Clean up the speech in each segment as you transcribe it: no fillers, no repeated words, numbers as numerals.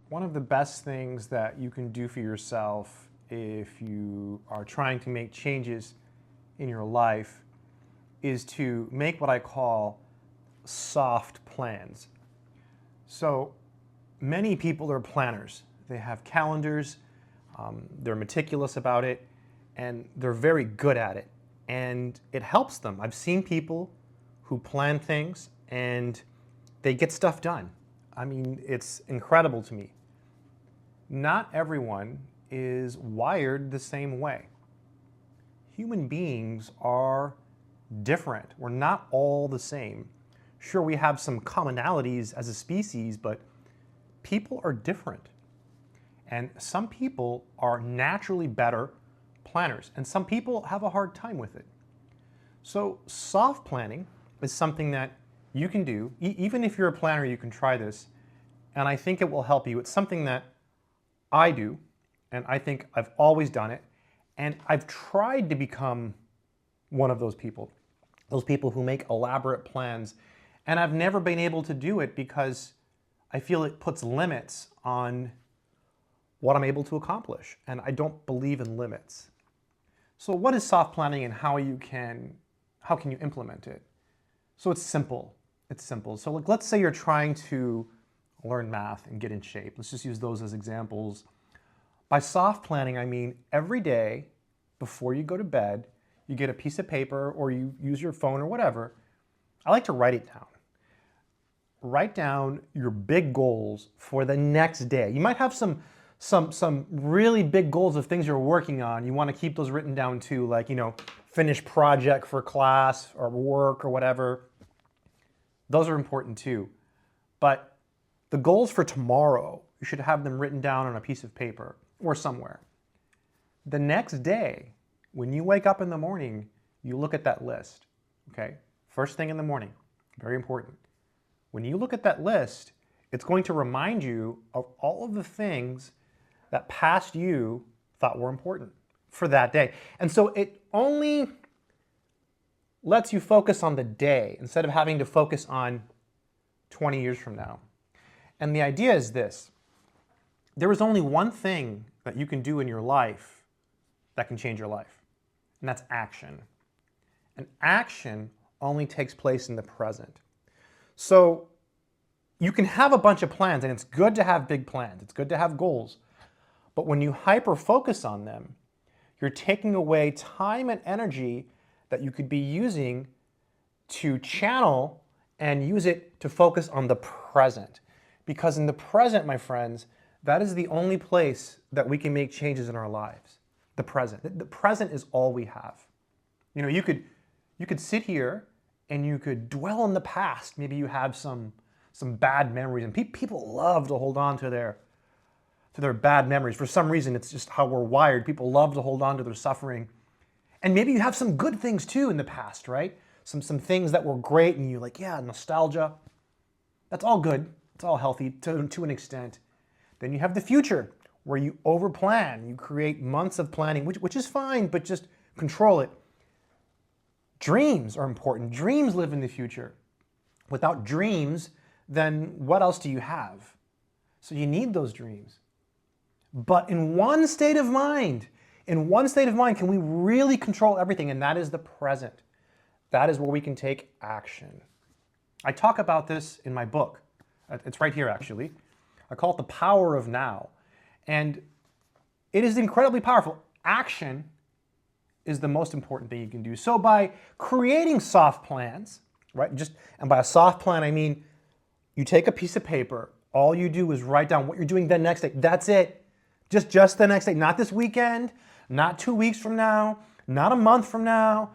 One of the best things that you can do for yourself if you are trying to make changes in your life is to make what I call soft plans. So many people are planners. They have calendars, they're meticulous about it, and they're very good at it. And it helps them. I've seen people who plan things and they get stuff done. I mean, it's incredible to me. Not everyone is wired the same way. Human beings are different. We're not all the same. Sure, we have some commonalities as a species, but people are different. And some people are naturally better planners, and some people have a hard time with it. So soft planning is something that you can do. Even if you're a planner, you can try this, and I think it will help you. It's something that I do, and I think I've always done it, and I've tried to become one of those people who make elaborate plans, and I've never been able to do it because I feel it puts limits on what I'm able to accomplish, and I don't believe in limits. So what is soft planning and how can you implement it? So it's simple. It's simple. So let's say you're trying to learn math and get in shape. Let's just use those as examples. By soft planning, I mean every day before you go to bed, you get a piece of paper or you use your phone or whatever. I like to write it down. Write down your big goals for the next day. You might have some really big goals of things you're working on. You want to keep those written down too, like, finish project for class or work or whatever. Those are important too. But the goals for tomorrow, you should have them written down on a piece of paper or somewhere. The next day, when you wake up in the morning, you look at that list, okay? First thing in the morning, very important. When you look at that list, it's going to remind you of all of the things that past you thought were important for that day. And so it only lets you focus on the day instead of having to focus on 20 years from now. And the idea is this: there is only one thing that you can do in your life that can change your life, and that's action. And action only takes place in the present. So you can have a bunch of plans, and it's good to have big plans. It's good to have goals. But when you hyper-focus on them, you're taking away time and energy that you could be using to channel and use it to focus on the present. Because in the present, my friends, that is the only place that we can make changes in our lives. The present. The present is all we have. You could sit here and you could dwell on the past. Maybe you have some bad memories, and people love to hold on to their bad memories. For some reason, it's just how we're wired. People love to hold on to their suffering. And maybe you have some good things too in the past, right? Some things that were great, and you're like, yeah, nostalgia. That's all good. It's all healthy to an extent. Then you have the future, where you overplan. You create months of planning, which is fine, but just control it. Dreams are important. Dreams live in the future. Without dreams, then what else do you have? So you need those dreams. But in one state of mind can we really control everything, and that is the present. That is where we can take action. I talk about this in my book. It's right here, actually. I call it The Power of Now. And it is incredibly powerful. Action is the most important thing you can do. So by creating soft plans, right? And by a soft plan, I mean you take a piece of paper. All you do is write down what you're doing the next day. That's it. Just the next day. Not this weekend, not 2 weeks from now, not a month from now.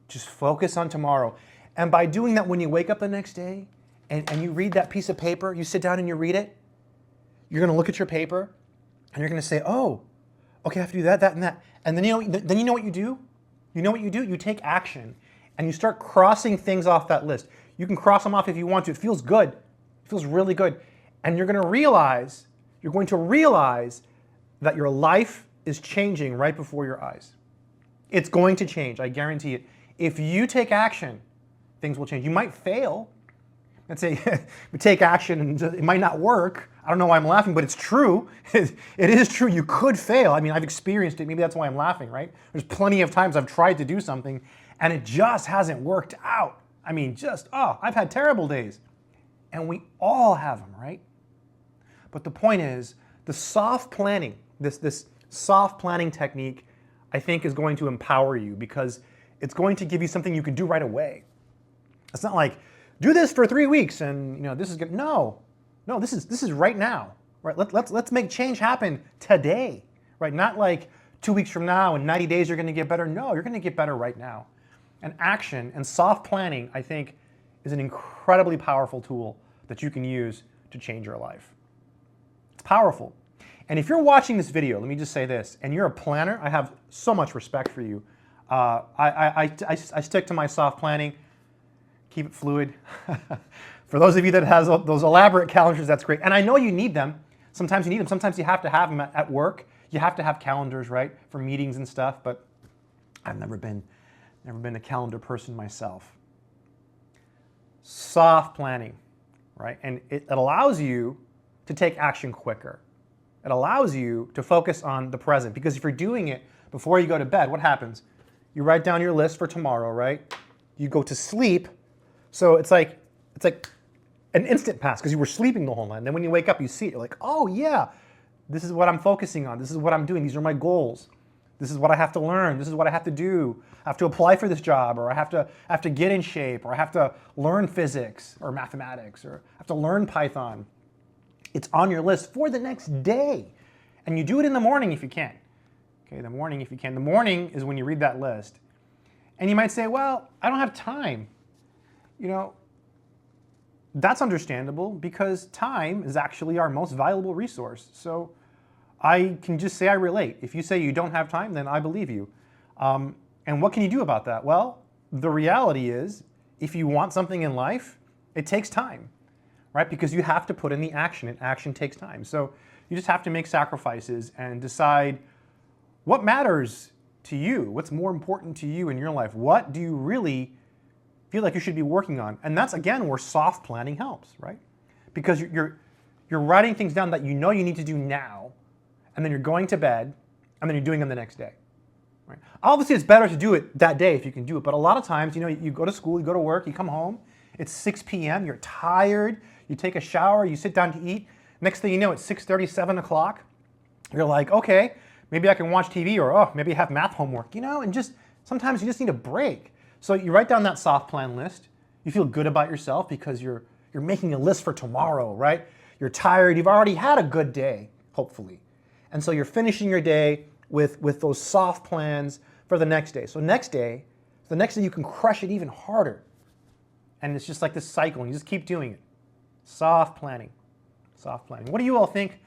Just focus on tomorrow. And by doing that, when you wake up the next day and you read that piece of paper, you sit down and you read it, you're going to look at your paper and you're going to say, oh, okay, I have to do that, that, and that. And then you know what you do? You know what you do? You take action and you start crossing things off that list. You can cross them off if you want to. It feels good. It feels really good. And you're going to realize that your life is changing right before your eyes. It's going to change, I guarantee it. If you take action, things will change. You might fail. Let's say we take action and it might not work. I don't know why I'm laughing, but it's true. It is true. You could fail. I mean, I've experienced it. Maybe that's why I'm laughing, right? There's plenty of times I've tried to do something and it just hasn't worked out. I mean, I've had terrible days. And we all have them, right? But the point is, the soft planning, this soft planning technique, I think is going to empower you because it's going to give you something you can do right away. It's not like, do this for 3 weeks and this is good. No, this is right now, right? Let's make change happen today, right? Not like 2 weeks from now and 90 days you're going to get better. No, you're going to get better right now. And action and soft planning, I think, is an incredibly powerful tool that you can use to change your life. It's powerful. And if you're watching this video, let me just say this, and you're a planner, I have so much respect for you. I stick to my soft planning. Keep it fluid. For those of you that has those elaborate calendars, that's great. And I know you need them. Sometimes you need them. Sometimes you have to have them at work. You have to have calendars, right, for meetings and stuff. But I've never been a calendar person myself. Soft planning, right? And it allows you to take action quicker. It allows you to focus on the present. Because if you're doing it before you go to bed, what happens? You write down your list for tomorrow, right? You go to sleep. So it's like an instant pass because you were sleeping the whole night. And then when you wake up, you see it. You're like, oh yeah, this is what I'm focusing on. This is what I'm doing. These are my goals. This is what I have to learn. This is what I have to do. I have to apply for this job, or I have to get in shape, or I have to learn physics or mathematics, or I have to learn Python. It's on your list for the next day. And you do it in the morning if you can. Okay, the morning if you can. The morning is when you read that list. And you might say, well, I don't have time. That's understandable because time is actually our most valuable resource. So I can just say I relate. If you say you don't have time, then I believe you. And what can you do about that? Well, the reality is, if you want something in life, it takes time, right? Because you have to put in the action, and action takes time. So you just have to make sacrifices and decide what matters to you, what's more important to you in your life. What do you really feel like you should be working on? And that's, again, where soft planning helps, right? Because you're writing things down that you know you need to do now, and then you're going to bed, and then you're doing them the next day. Right? Obviously, it's better to do it that day if you can do it, but a lot of times, you go to school, you go to work, you come home, it's 6 p.m., you're tired, you take a shower, you sit down to eat, next thing you know, it's 6:30, 7 o'clock, you're like, okay, maybe I can watch TV, or maybe I have math homework, and just sometimes you just need a break. So you write down that soft plan list, you feel good about yourself because you're making a list for tomorrow, right? You're tired, you've already had a good day, hopefully. And so you're finishing your day with those soft plans for the next day. So the next day you can crush it even harder. And it's just like this cycle, and you just keep doing it. Soft planning, soft planning. What do you all think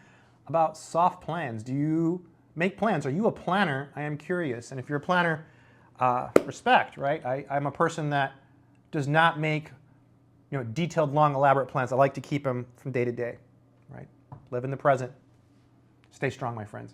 about soft plans? Do you make plans? Are you a planner? I am curious. And if you're a planner, respect, right? I'm a person that does not make detailed, long, elaborate plans. I like to keep them from day to day, right? Live in the present. Stay strong, my friends.